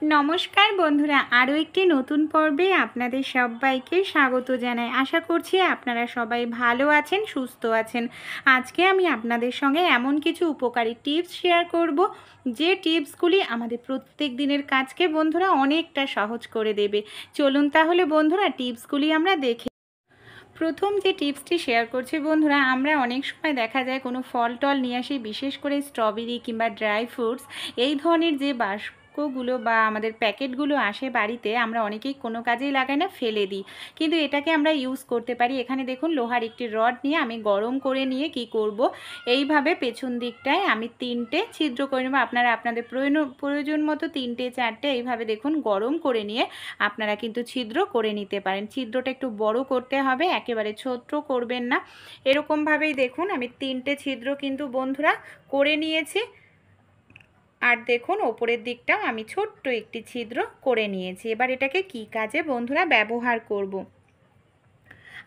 नमस्कार बंधुरा आरो एकटी नतून पर्वे आपनादेर सबाइके स्वागत जानाई। आशा करछि आपनारा सबाई भालो आछेन, सुस्थ आछेन। आजके आमि आपनादेर संगे एमन किछु उपकारी टिप्स शेयर करब जे टिप्सगुली आमादेर प्रत्येक दिनेर काजके बंधुरा अनेकटा सहज करे देबे। चलुन ताहले बंधुरा टिप्सगुली आमरा देखे। प्रथम जे टिप्सटी शेयर करछि बंधुरा, आमरा अनेक समय देखा जाय कोनो फल टल निये आसि, विशेष करे स्ट्रबेरी किंबा ड्राई फ्रुट्स এই ধরনের যে বাক্সগুলো বা আমাদের প্যাকেটগুলো আসে বাড়িতে, আমরা অনেকেই কোনো কাজেই লাগাই না, ফেলে দিই। কিন্তু এটাকে আমরা ইউজ করতে পারি। এখানে দেখুন লোহার একটি রড নিয়ে আমি গরম করে নিয়ে কি করব, এইভাবে পেছন দিকটায় আমি 3টে ছিদ্র করে নেব। আপনারা আপনাদের প্রয়োজন মতো 3টে 4টে এইভাবে দেখুন গরম করে নিয়ে আপনারা কিন্তু ছিদ্র করে নিতে পারেন। ছিদ্রটা একটু বড় করতে হবে, একেবারে ছোট করবেন না। এরকমভাবেই দেখুন আমি 3টে ছিদ্র কিন্তু বন্ধুরা করে নিয়েছি। আর দেখুন ওপরের দিকটাও আমি ছোট্ট একটি ছিদ্র করে নিয়েছি। এবার এটাকে কি কাজে বন্ধুরা ব্যবহার করব।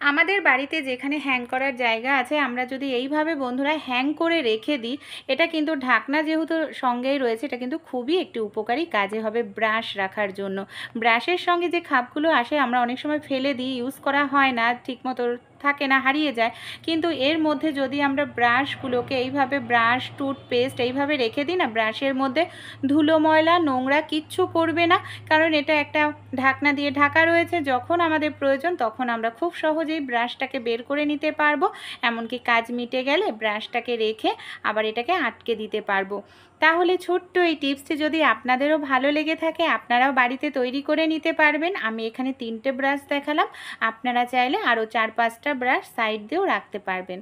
আমাদের বাড়িতে যেখানে হ্যাং করার জায়গা আছে, আমরা যদি এইভাবে বন্ধুরা হ্যাং করে রেখে দিই, এটা কিন্তু ঢাকনা যেহেতু সঙ্গেই রয়েছে, এটা কিন্তু খুবই একটি উপকারী কাজে হবে ব্রাশ রাখার জন্য। ব্রাশের সঙ্গে যে খাপগুলো আসে আমরা অনেক সময় ফেলে দিই, ইউজ করা হয় না, ঠিকমতো থাকে না, হারিয়ে যায়। কিন্তু এর মধ্যে যদি আমরা ব্রাশগুলোকে এইভাবে ব্রাশ টুথপেস্ট এইভাবে রেখে দিই না, ব্রাশের মধ্যে ধুলো ময়লা নোংরা কিচ্ছু পড়বে না, কারণ এটা একটা ঢাকনা দিয়ে ঢাকা রয়েছে। যখন আমাদের প্রয়োজন তখন আমরা খুব সহজেই ব্রাশটাকে বের করে নিতে পারবো। এমনকি কাজ মিটে গেলে ব্রাশটাকে রেখে আবার এটাকে আটকে দিতে পারবো। তাহলে ছোট্ট এই টিপসটি যদি আপনাদেরও ভালো লেগে থাকে, আপনারাও বাড়িতে তৈরি করে নিতে পারবেন। আমি এখানে 3টে ব্রাশ দেখালাম, আপনারা চাইলে আরও 4-5টা ব্রাশ সাইড দিয়েও রাখতে পারবেন।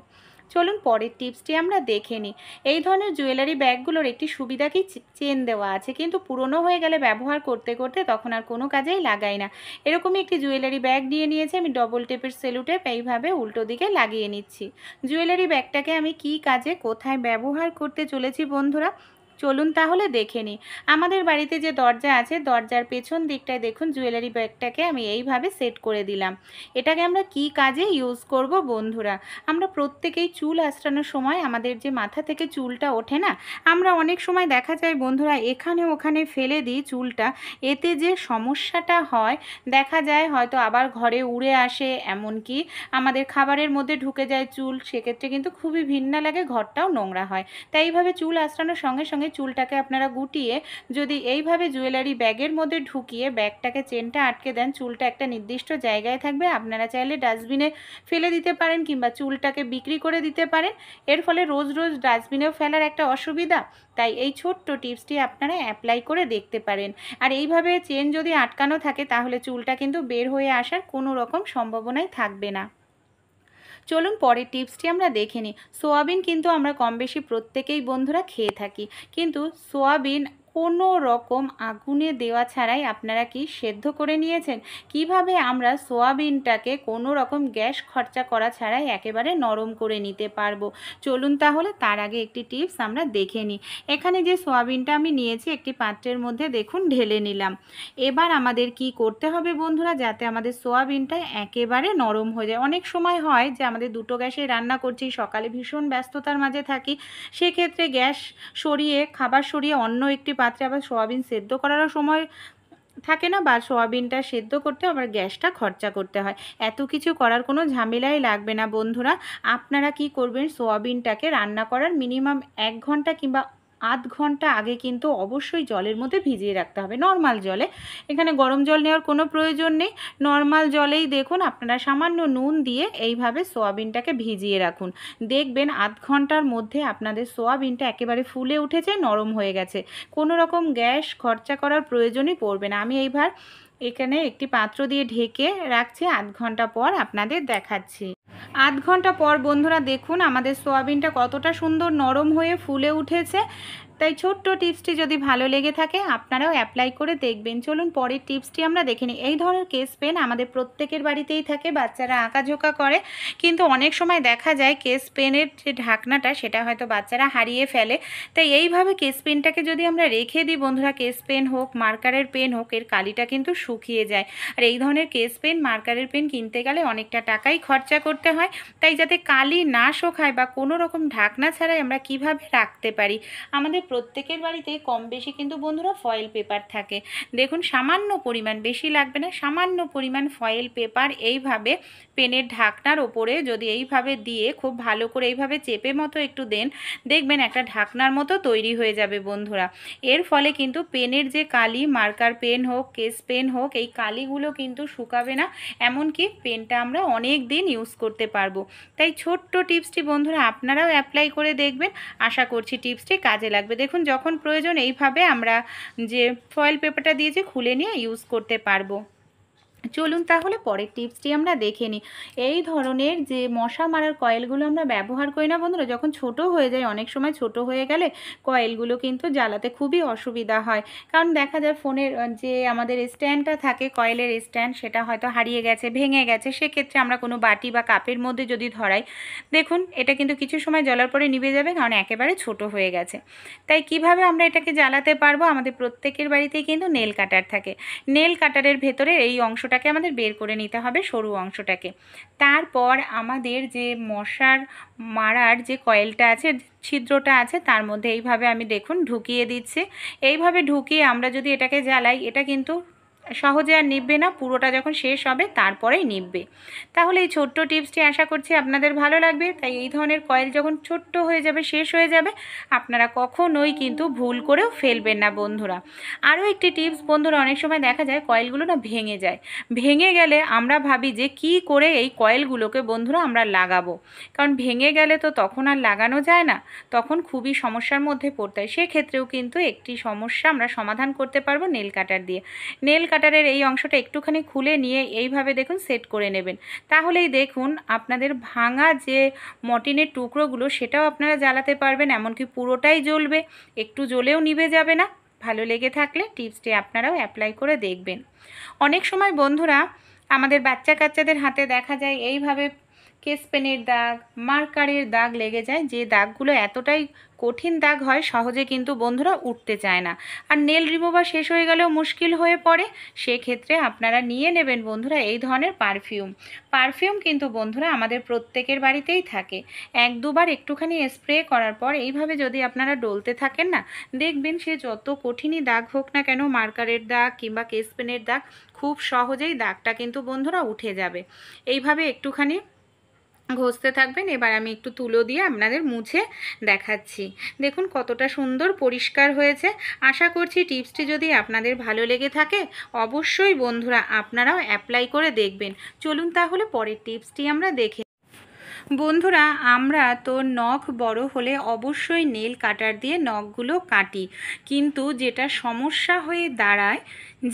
চলুন পরের টিপসটি আমরা দেখে নিই। এই ধরনের জুয়েলারি ব্যাগগুলোর একটি সুবিধা কি, চেন দেওয়া আছে, কিন্তু পুরনো হয়ে গেলে ব্যবহার করতে করতে তখন আর কোনো কাজেই লাগাই না। এরকমই একটি জুয়েলারি ব্যাগ নিয়ে নিয়েছি আমি, ডবল টেপের সেলো টেপ এইভাবে উল্টো দিকে লাগিয়ে নিচ্ছি। জুয়েলারি ব্যাগটাকে আমি কি কাজে কোথায় ব্যবহার করতে চলেছি বন্ধুরা, চলুন তাহলে দেখে নিই। আমাদের বাড়িতে যে দরজা আছে, দরজার পেছন দিকটায় দেখুন জুয়েলারি ব্যাগটাকে আমি এইভাবে সেট করে দিলাম। এটাকে আমরা কি কাজে ইউজ করব বন্ধুরা, আমরা প্রত্যেকেই চুল আঁচড়ানোর সময় আমাদের যে মাথা থেকে চুলটা ওঠে না, আমরা অনেক সময় দেখা যায় বন্ধুরা এখানে ওখানে ফেলে দিই চুলটা। এতে যে সমস্যাটা হয় দেখা যায়, হয়তো আবার ঘরে উড়ে আসে, এমনকি আমাদের খাবারের মধ্যে ঢুকে যায় চুল, সেক্ষেত্রে কিন্তু খুবই ঘৃণা লাগে, ঘরটাও নোংরা হয়। তাই এইভাবে চুল আঁচড়ানোর সঙ্গে সঙ্গে চুলটাকে আপনারা গুটিয়ে যদি এইভাবে জুয়েলারি ব্যাগের মধ্যে ঢুকিয়ে ব্যাগটাকে চেনটা আটকে দেন, চুলটা একটা নির্দিষ্ট জায়গায় থাকবে। আপনারা চাইলে ডাস্টবিনে ফেলে দিতে পারেন কিংবা চুলটাকে বিক্রি করে দিতে পারেন। এর ফলে রোজ রোজ ডাস্টবিনেও ফেলার একটা অসুবিধা, তাই এই ছোট্ট টিপসটি আপনারা অ্যাপ্লাই করে দেখতে পারেন। আর এইভাবে চেন যদি আটকানো থাকে তাহলে চুলটা কিন্তু বের হয়ে আসার কোনো রকম সম্ভাবনাই থাকবে না। চলুন পরের টিপসটি আমরা দেখে নিই। সোয়াবিন কিন্তু আমরা কম বেশি প্রত্যেকেই বন্ধুরা খেয়ে থাকি, কিন্তু সোয়াবিন কোনো রকম আগুনে দেওয়া ছাড়াই আপনারা কি সেদ্ধ করে নিয়েছেন? কিভাবে আমরা সোয়াবিনটাকে কোনো রকম গ্যাস খরচা করা ছাড়াই একেবারে নরম করে নিতে পারবো, চলুন তাহলে তার আগে একটি টিপস আমরা দেখে নিই। এখানে যে সোয়াবিনটা আমি নিয়েছি একটি পাত্রের মধ্যে দেখুন ঢেলে নিলাম। এবার আমাদের কি করতে হবে বন্ধুরা, যাতে আমাদের সোয়াবিনটা একেবারে নরম হয়ে যায়। অনেক সময় হয় যে আমাদের দুটো গ্যাসে রান্না করছি, সকালে ভীষণ ব্যস্ততার মাঝে থাকি, সেক্ষেত্রে গ্যাস সরিয়ে খাবার সরিয়ে অন্য একটি পাত্রে আবার সোয়াবিন সেদ্ধ করারও সময় থাকে না, বা সোয়াবিনটা সেদ্ধ করতে আবার গ্যাসটা খরচা করতে হয়। এত কিছু করার কোনো ঝামেলাই লাগবে না বন্ধুরা। আপনারা কি করবেন, সোয়াবিনটাকে রান্না করার মিনিমাম 1 ঘন্টা কিংবা আধ ঘন্টা আগে কিন্তু অবশ্যই জলের মধ্যে ভিজিয়ে রাখতে হবে, নর্মাল জলে। এখানে গরম জল নেওয়ার কোনো প্রয়োজন নেই, নর্মাল জলেই দেখুন আপনারা সামান্য নুন দিয়ে এইভাবে সোয়াবিনটাকে ভিজিয়ে রাখুন। দেখবেন আধ ঘন্টার মধ্যে আপনাদের সোয়াবিনটা একেবারে ফুলে উঠেছে, নরম হয়ে গেছে, কোনো রকম গ্যাস খরচা করার প্রয়োজনই পড়বে না। আমি এইবার এখানে একটি পাত্র দিয়ে ঢেকে রাখছি, আধ ঘন্টা পর আপনাদের দেখাচ্ছি। আধ ঘন্টা পর বন্ধুরা দেখুন আমাদের সোয়াবিনটা কতটা সুন্দর নরম হয়ে ফুলে উঠেছে। তাই ছোট্ট টিপসটি যদি ভালো লেগে থাকে আপনারাও অ্যাপ্লাই করে দেখবেন। চলুন পরের টিপসটি আমরা দেখে নিই। এই ধরনের কেস পেন আমাদের প্রত্যেকের বাড়িতেই থাকে, বাচ্চারা আঁকাঝোঁকা করে, কিন্তু অনেক সময় দেখা যায় কেস পেনের যে ঢাকনাটা সেটা হয়তো বাচ্চারা হারিয়ে ফেলে। তাই এইভাবে কেস পেনটাকে যদি আমরা রেখে দিই বন্ধুরা, কেস পেন হোক মার্কারের পেন হোক, এর কালিটা কিন্তু শুকিয়ে যায়। আর এই ধরনের কেস পেন মার্কারের পেন কিনতে গেলে অনেকটা টাকাই খরচা করতে হয়। তাই যাতে কালি না শোকায় বা কোনো রকম ঢাকনা ছাড়াই আমরা কিভাবে রাখতে পারি, আমাদের প্রত্যেকের বাড়িতে কম বেশি কিন্তু বন্ধুরা ফয়েল পেপার থাকে। দেখুন সামান্য পরিমাণ, বেশি লাগবে না, সামান্য পরিমাণ ফয়েল পেপার এইভাবে পেনের ঢাকনার ওপরে যদি এইভাবে দিয়ে খুব ভালো করে এইভাবে চেপে মতো একটু দেন, দেখবেন একটা ঢাকনার মতো তৈরি হয়ে যাবে বন্ধুরা। এর ফলে কিন্তু পেনের যে কালি, মার্কার পেন হোক, কেস পেন হোক, এই কালিগুলো কিন্তু শুকাবে না, এমনকি পেনটা আমরা অনেক দিন ইউজ করতে পারবো। তাই ছোট্ট টিপসটি বন্ধুরা আপনারাও অ্যাপ্লাই করে দেখবেন, আশা করছি টিপসটি কাজে লাগবে। দেখুন যখন প্রয়োজন এইভাবে আমরা যে ফয়েল পেপারটা দিয়েছি খুলে নিয়ে ইউজ করতে পারবো। চলুন তাহলে পরের টিপসটি আমরা দেখে নিই। এই ধরনের যে মশা মারার কয়েলগুলো আমরা ব্যবহার করি না বন্ধুরা, যখন ছোট হয়ে যায়, অনেক সময় ছোট হয়ে গেলে কয়েলগুলো কিন্তু জ্বালাতে খুবই অসুবিধা হয়। কারণ দেখা যায় ফোনের যে আমাদের স্ট্যান্ডটা থাকে, কয়েলের স্ট্যান্ড, সেটা হয়তো হারিয়ে গেছে, ভেঙে গেছে, সেক্ষেত্রে আমরা কোনো বাটি বা কাপের মধ্যে যদি ধরাই, দেখুন এটা কিন্তু কিছু সময় জ্বলার পরে নিভে যাবে, কারণ একেবারে ছোট হয়ে গেছে। তাই কিভাবে আমরা এটাকে জ্বালাতে পারবো? আমাদের প্রত্যেকের বাড়িতেই কিন্তু নেল কাটার থাকে। নেল কাটারের ভেতরে এই অংশটাকে আমাদের বের করে নিতে হবে, সরু অংশটাকে। তারপর আমাদের যে মশার মারার যে কয়েলটা আছে, ছিদ্রটা আছে, তার মধ্যে এইভাবে আমি দেখুন ঢুকিয়ে দিচ্ছি। এইভাবে ঢুকিয়ে আমরা যদি এটাকে জ্বালাই, এটা কিন্তু সহজে আর নিভবে না, পুরোটা যখন শেষ হবে তারপরেই নিভবে। তাহলে এই ছোট্ট টিপসটি আশা করছি আপনাদের ভালো লাগবে। তাই এই ধরনের কয়েল যখন ছোট্ট হয়ে যাবে, শেষ হয়ে যাবে, আপনারা কখনোই কিন্তু ভুল করেও ফেলবেন না বন্ধুরা। আরও একটি টিপস বন্ধুরা, অনেক সময় দেখা যায় কয়েলগুলো না ভেঙে যায়। ভেঙে গেলে আমরা ভাবি যে কি করে এই কয়েলগুলোকে বন্ধুরা আমরা লাগাবো, কারণ ভেঙে গেলে তো তখন আর লাগানো যায় না, তখন খুবই সমস্যার মধ্যে পড়তে হয়। সেক্ষেত্রেও কিন্তু একটি সমস্যা আমরা সমাধান করতে পারবো নেল কাটার দিয়ে। নেল কাটারের এই অংশটা একটুখানি খুলে নিয়ে এইভাবে দেখুন সেট করে নেবেন। তাহলেই দেখুন আপনাদের ভাঙা যে মর্টিনের টুকরোগুলো, সেটাও আপনারা জ্বালাতে পারবেন, এমনকি পুরোটাই জ্বলবে, একটু জ্বলেও নিভে যাবে না। ভালো লেগে থাকলে টিপসটি আপনারাও অ্যাপ্লাই করে দেখবেন। অনেক সময় বন্ধুরা আমাদের বাচ্চা কাচ্চাদের হাতে দেখা যায় এইভাবে কেস পেনের দাগ, মার্কারের দাগ লেগে যায়, যে দাগগুলো এতটাই কঠিন দাগ হয়, সহজে কিন্তু বন্ধুরা উঠতে চায় না, আর নেল রিমুভার শেষ হয়ে গেলেও মুশকিল হয়ে পড়ে। সেক্ষেত্রে আপনারা নিয়ে নেবেন বন্ধুরা এই ধরনের পারফিউম কিন্তু বন্ধুরা আমাদের প্রত্যেকের বাড়িতেই থাকে। এক দুবার একটুখানি স্প্রে করার পর এইভাবে যদি আপনারা ডলতে থাকেন না, দেখবেন সে যত কঠিনই দাগ হোক না কেন, মার্কারের দাগ কিংবা কেস পেনের দাগ, খুব সহজেই দাগটা কিন্তু বন্ধুরা উঠে যাবে। এইভাবে একটুখানি ঘষতে থাকবেন। এবার আমি একটু তুলো দিয়ে আপনাদের মুছে দেখাচ্ছি। দেখুন কতটা সুন্দর পরিষ্কার হয়েছে। আশা করছি টিপসটি যদি আপনাদের ভালো লেগে থাকে, অবশ্যই বন্ধুরা আপনারাও অ্যাপ্লাই করে দেখবেন। চলুন তাহলে পরের টিপসটি আমরা দেখে। বন্ধুরা আমরা তো নখ বড় হলে অবশ্যই নেল কাটার দিয়ে নখগুলো কাটি, কিন্তু যেটা সমস্যা হয়ে দাঁড়ায়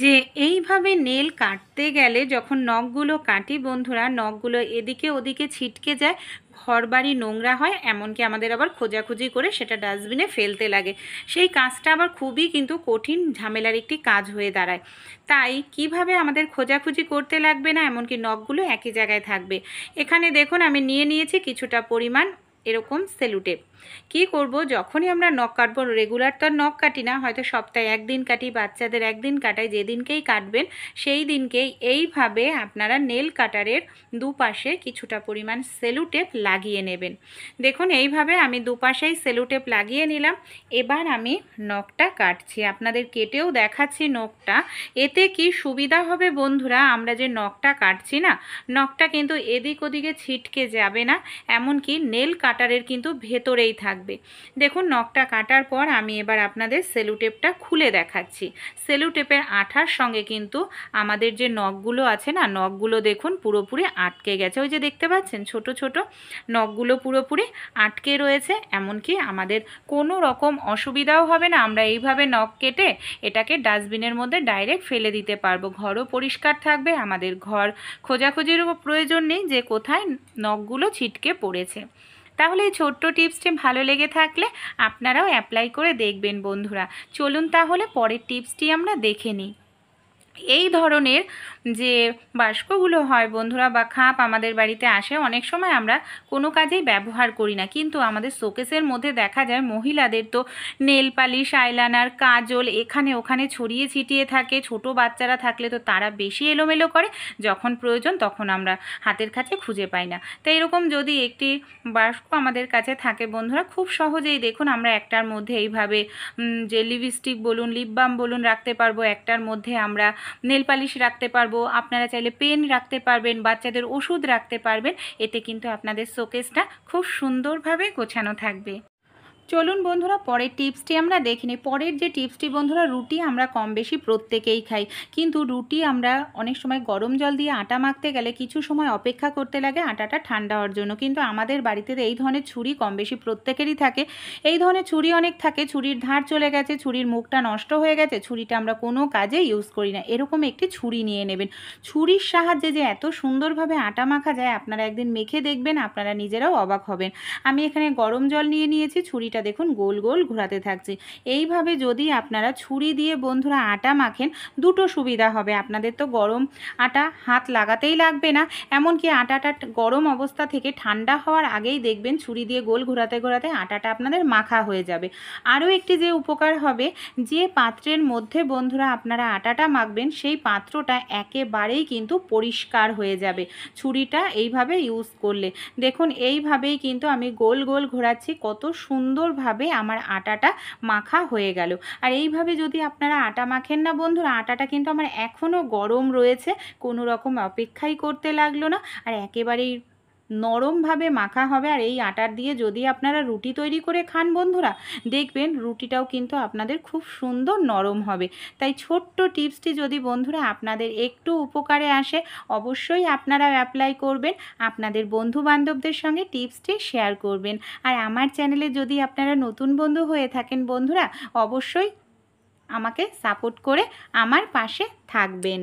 যে এইভাবে নেল কাটতে গেলে যখন নখগুলো কাটি বন্ধুরা, নখগুলো এদিকে ওদিকে ছিটকে যায়, ঘরবাড়ি নোংরা হয়, এমনকি আমাদের আবার খোঁজাখুঁজি করে সেটা ডাস্টবিনে ফেলতে লাগে। সেই কাজটা আবার খুবই কিন্তু কঠিন ঝামেলার একটি কাজ হয়ে দাঁড়ায়। তাই কিভাবে আমাদের খোঁজাখুঁজি করতে লাগবে না, এমনকি নখগুলো একই জায়গায় থাকবে। এখানে দেখুন আমি নিয়ে নিয়েছি কিছুটা পরিমাণ এরকম সেলুটেপ। কি করব, যখনই আমরা নখ কাটবো, রেগুলার তো আর নখ কাটি না, হয়তো সপ্তাহে একদিন কাটি, বাচ্চাদের একদিন কাটাই, যেদিনকেই কাটবেন সেই দিনকেই এইভাবে আপনারা নেল কাটারের দুপাশে কিছুটা পরিমাণ সেলুটেপ লাগিয়ে নেবেন। দেখুন এইভাবে আমি দুপাশেই সেলুটেপ লাগিয়ে নিলাম। এবার আমি নখটা কাটছি, আপনাদের কেটেও দেখাচ্ছি নখটা। এতে কি সুবিধা হবে বন্ধুরা, আমরা যে নখটা কাটছি না, নখটা কিন্তু এদিক ওদিকে ছিটকে যাবে না, এমনকি নেল কাটারের কিন্তু ভেতরেই থাকবে। দেখুন নখটা কাটার পর আমি এবার আপনাদের সেলুটেপটা খুলে দেখাচ্ছি। সেলুটেপের আঠার সঙ্গে কিন্তু আমাদের যে নখগুলো আছে না, নখগুলো দেখুন পুরোপুরি আটকে গেছে। ওই যে দেখতে পাচ্ছেন ছোট ছোট নখগুলো পুরোপুরি আটকে রয়েছে, এমনকি আমাদের কোনো রকম অসুবিধাও হবে না। আমরা এইভাবে নখ কেটে এটাকে ডাস্টবিনের মধ্যে ডাইরেক্ট ফেলে দিতে পারবো। ঘরও পরিষ্কার থাকবে, আমাদের ঘর খোঁজাখুঁজিরও প্রয়োজন নেই যে কোথায় নখগুলো ছিটকে পড়েছে। তাহলে এই ছোট্ট টিপসটি ভালো লেগে থাকলে আপনারাও অ্যাপ্লাই করে দেখবেন বন্ধুরা। চলুন তাহলে পরের টিপসটি আমরা দেখে নিই। এই ধরনের যে বাস্কগুলো হয় বন্ধুরা বা খাপ আমাদের বাড়িতে আসে, অনেক সময় আমরা কোনো কাজেই ব্যবহার করি না, কিন্তু আমাদের শোকেসের মধ্যে দেখা যায় মহিলাদের তো নেল পালিশ, আইলাইনার, কাজল এখানে ওখানে ছড়িয়ে ছিটিয়ে থাকে। ছোট বাচ্চারা থাকলে তো তারা বেশি এলোমেলো করে, যখন প্রয়োজন তখন আমরা হাতের কাছে খুঁজে পাই না। তো এরকম যদি একটি বাস্ক আমাদের কাছে থাকে বন্ধুরা, খুব সহজেই দেখুন আমরা একটার মধ্যে এইভাবে যে লিপস্টিক বলুন, লিপ বাম বলুন রাখতে পারবো, একটার মধ্যে আমরা নেল পালিশ রাখতে পারবো, আপনারা চাইলে পেন রাখতে পারবেন, বাচ্চাদের ওষুধ রাখতে পারবেন। এতে কিন্তু আপনাদের শোকেসটা খুব সুন্দরভাবে গোছানো থাকবে। চলুন বন্ধুরা পরের টিপসটি আমরা দেখে নিই। পরের যে টিপসটি বন্ধুরা, রুটি আমরা কম বেশি প্রত্যেকেই খাই, কিন্তু রুটি আমরা অনেক সময় গরম জল দিয়ে আটা মাখতে গেলে কিছু সময় অপেক্ষা করতে লাগে আটাটা ঠান্ডা হওয়ার জন্য। কিন্তু আমাদের বাড়িতে এই ধরনের ছুরি কম বেশি প্রত্যেকেরই থাকে। এই ধরনের ছুরি অনেক থাকে, ছুরির ধার চলে গেছে, ছুরির মুখটা নষ্ট হয়ে গেছে, ছুরিটা আমরা কোনো কাজে ইউজ করি না, এরকম একটি ছুরি নিয়ে নেবেন। ছুরির সাহায্যে যে এত সুন্দরভাবে আটা মাখা যায় আপনারা একদিন মেখে দেখবেন, আপনারা নিজেরাও অবাক হবেন। আমি এখানে গরম জল নিয়ে নিয়েছি, ছুরিটা দেখুন গোল গোল ঘোরাতে থাকছে। এইভাবে যদি আপনারা ছুরি দিয়ে বন্ধুরা আটা মাখেন, দুটো সুবিধা হবে আপনাদের। তো গরম আটা হাত লাগাতেই লাগবে না, এমনকি আটাটা গরম অবস্থা থেকে ঠান্ডা হওয়ার আগেই দেখবেন ছুরি দিয়ে গোল ঘোরাতে ঘোরাতে আটাটা আপনাদের মাখা হয়ে যাবে। আরও একটি যে উপকার হবে, যে পাত্রের মধ্যে বন্ধুরা আপনারা আটাটা মাখবেন সেই পাত্রটা একেবারেই কিন্তু পরিষ্কার হয়ে যাবে ছুরিটা এইভাবে ইউজ করলে। দেখুন এইভাবেই কিন্তু আমি গোল গোল ঘোরাচ্ছি, কত সুন্দরভাবে আমার আটাটা মাখা হয়ে গেল। আর এইভাবে যদি আপনারা আটা মাখেন না বন্ধুরা, আটাটা কিন্তু আমার এখনও গরম রয়েছে, কোনো রকম অপেক্ষাই করতে লাগলো না, আর একেবারেই নরমভাবে মাখা হবে। আর এই আটার দিয়ে যদি আপনারা রুটি তৈরি করে খান বন্ধুরা, দেখবেন রুটিটাও কিন্তু আপনাদের খুব সুন্দর নরম হবে। তাই ছোট্ট টিপসটি যদি বন্ধুরা আপনাদের একটু উপকারে আসে, অবশ্যই আপনারা অ্যাপ্লাই করবেন, আপনাদের বন্ধু বান্ধবদের সঙ্গে টিপসটি শেয়ার করবেন। আর আমার চ্যানেলে যদি আপনারা নতুন বন্ধু হয়ে থাকেন বন্ধুরা, অবশ্যই আমাকে সাপোর্ট করে আমার পাশে থাকবেন।